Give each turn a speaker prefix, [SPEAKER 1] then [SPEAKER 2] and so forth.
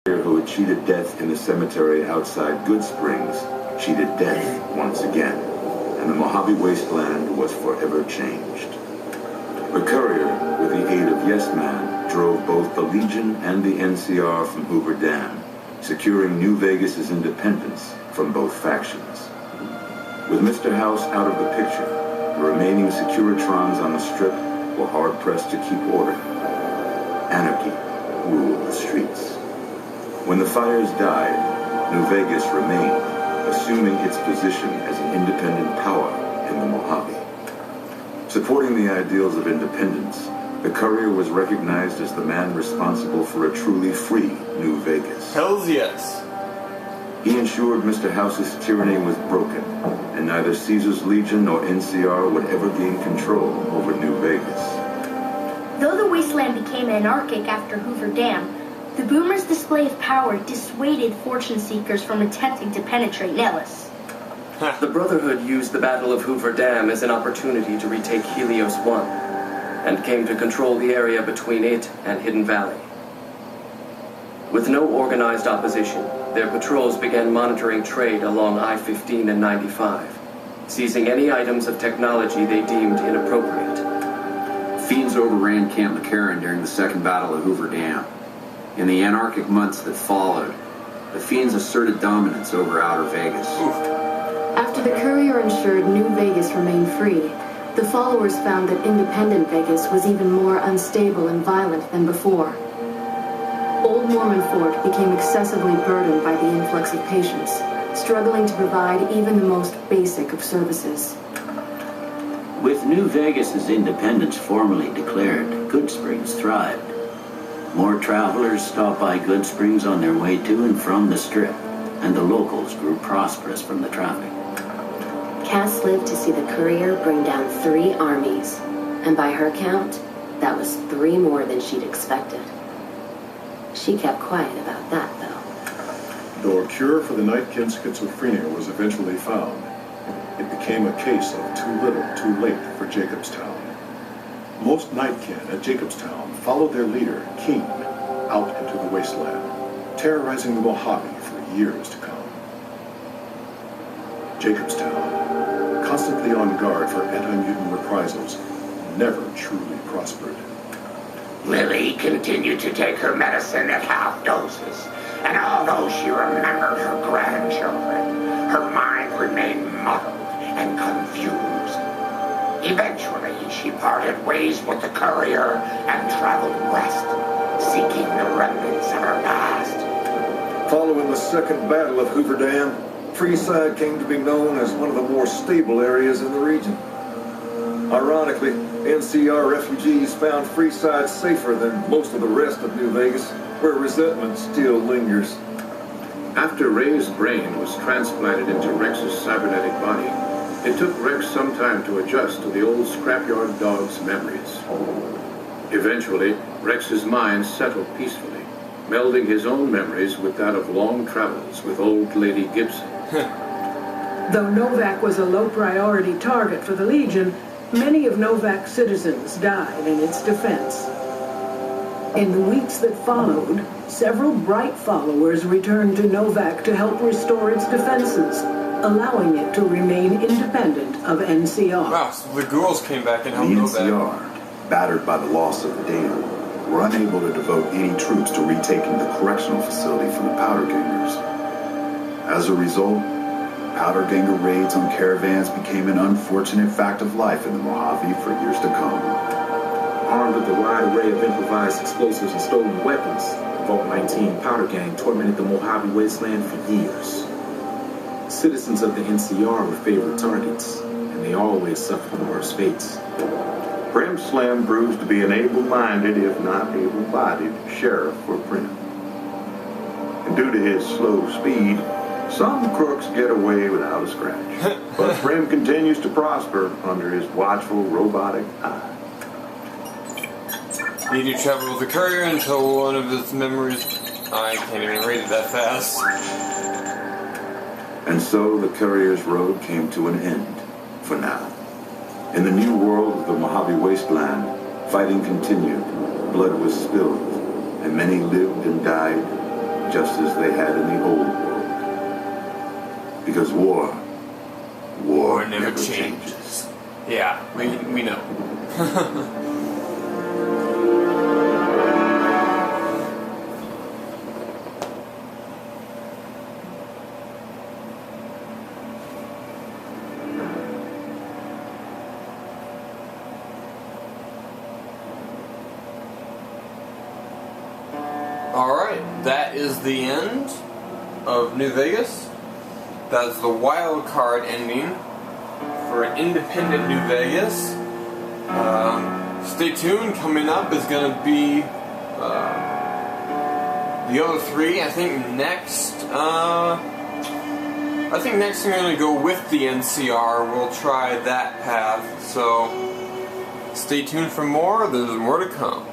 [SPEAKER 1] who had cheated death in the cemetery outside Goodsprings cheated death once again, and the Mojave Wasteland was forever changed. The courier, with the aid of Yes Man, drove both the Legion and the NCR from Hoover Dam, securing New Vegas's independence from both factions. With Mr. House out of the picture, the remaining Securitrons on the Strip were hard-pressed to keep order. Anarchy ruled the streets. When the fires died, New Vegas remained, assuming its position as an independent power in the Mojave. Supporting the ideals of independence, the courier was recognized as the man responsible for a truly free New Vegas.
[SPEAKER 2] Hells yes.
[SPEAKER 1] He ensured Mr. House's tyranny was broken, and neither Caesar's Legion nor NCR would ever gain control over New Vegas.
[SPEAKER 3] Though the wasteland became anarchic after Hoover Dam, the Boomers' display of power dissuaded fortune seekers from attempting to penetrate Nellis.
[SPEAKER 4] The Brotherhood used the Battle of Hoover Dam as an opportunity to retake Helios 1, and came to control the area between it and Hidden Valley. With no organized opposition, their patrols began monitoring trade along I-15 and 95, seizing any items of technology they deemed inappropriate.
[SPEAKER 5] Fiends overran Camp McCarran during the Second Battle of Hoover Dam. In the anarchic months that followed, the Fiends asserted dominance over Outer Vegas.
[SPEAKER 6] After the courier ensured New Vegas remained free, the followers found that independent Vegas was even more unstable and violent than before. Old Mormon Fort became excessively burdened by the influx of patients, struggling to provide even the most basic of services.
[SPEAKER 7] With New Vegas's independence formally declared, Goodsprings thrived. More travelers stopped by Goodsprings on their way to and from the Strip, and the locals grew prosperous from the traffic.
[SPEAKER 8] Cass lived to see the courier bring down 3 armies, and by her count, that was 3 more than she'd expected. She kept quiet about that, though.
[SPEAKER 9] Though a cure for the Nightkin schizophrenia was eventually found, it became a case of too little, too late for Jacobstown. Most Nightkin at Jacobstown followed their leader, Keen, out into the wasteland, terrorizing the Mojave for years to come. Jacobstown, constantly on guard for anti-mutant reprisals, never truly prospered.
[SPEAKER 10] Lily continued to take her medicine at half doses, and although she remembered her grandchildren, her mind remained muddled and confused. Eventually, she parted ways with the courier and traveled west, seeking the remnants of her past.
[SPEAKER 11] Following the Second Battle of Hoover Dam, Freeside came to be known as one of the more stable areas in the region. Ironically, NCR refugees found Freeside safer than most of the rest of New Vegas, where resentment still lingers.
[SPEAKER 12] After Ray's brain was transplanted into Rex's cybernetic body, it took Rex some time to adjust to the old scrapyard dog's memories. Eventually, Rex's mind settled peacefully, melding his own memories with that of long travels with old Lady Gibson.
[SPEAKER 13] Though Novak was a low-priority target for the Legion, many of Novak's citizens died in its defense. In the weeks that followed, several bright followers returned to Novak to help restore its defenses, allowing it to remain independent of NCR.
[SPEAKER 2] Wow, so the girls came back and helped Novak.
[SPEAKER 1] The NCR, battered by the loss of the data, were unable to devote any troops to retaking the correctional facility from the Powder Gangers. As a result, Powder Ganger raids on caravans became an unfortunate fact of life in the Mojave for years to come.
[SPEAKER 14] Armed with a wide array of improvised explosives and stolen weapons, the Vault 19 Powder Gang tormented the Mojave Wasteland for years. Citizens of the NCR were favorite targets, and they always suffered the worst fates.
[SPEAKER 1] Brim Slim proves to be an able-minded, if not able-bodied, sheriff for Prim. And due to his slow speed, some crooks get away without a scratch. But Prim continues to prosper under his watchful, robotic eye.
[SPEAKER 2] Need to travel with the courier until one of his memories... I can't even read it that fast.
[SPEAKER 1] And so the courier's road came to an end, for now. In the new world of the Mojave Wasteland, fighting continued, blood was spilled, and many lived and died just as they had in the old world. Because war
[SPEAKER 2] never changes. Yeah, we know. Alright, that is the end of New Vegas. That's the wild card ending for Independent New Vegas. Stay tuned. Coming up is going to be the other three. I think next I'm going to go with the NCR. We'll try that path. So stay tuned for more. There's more to come.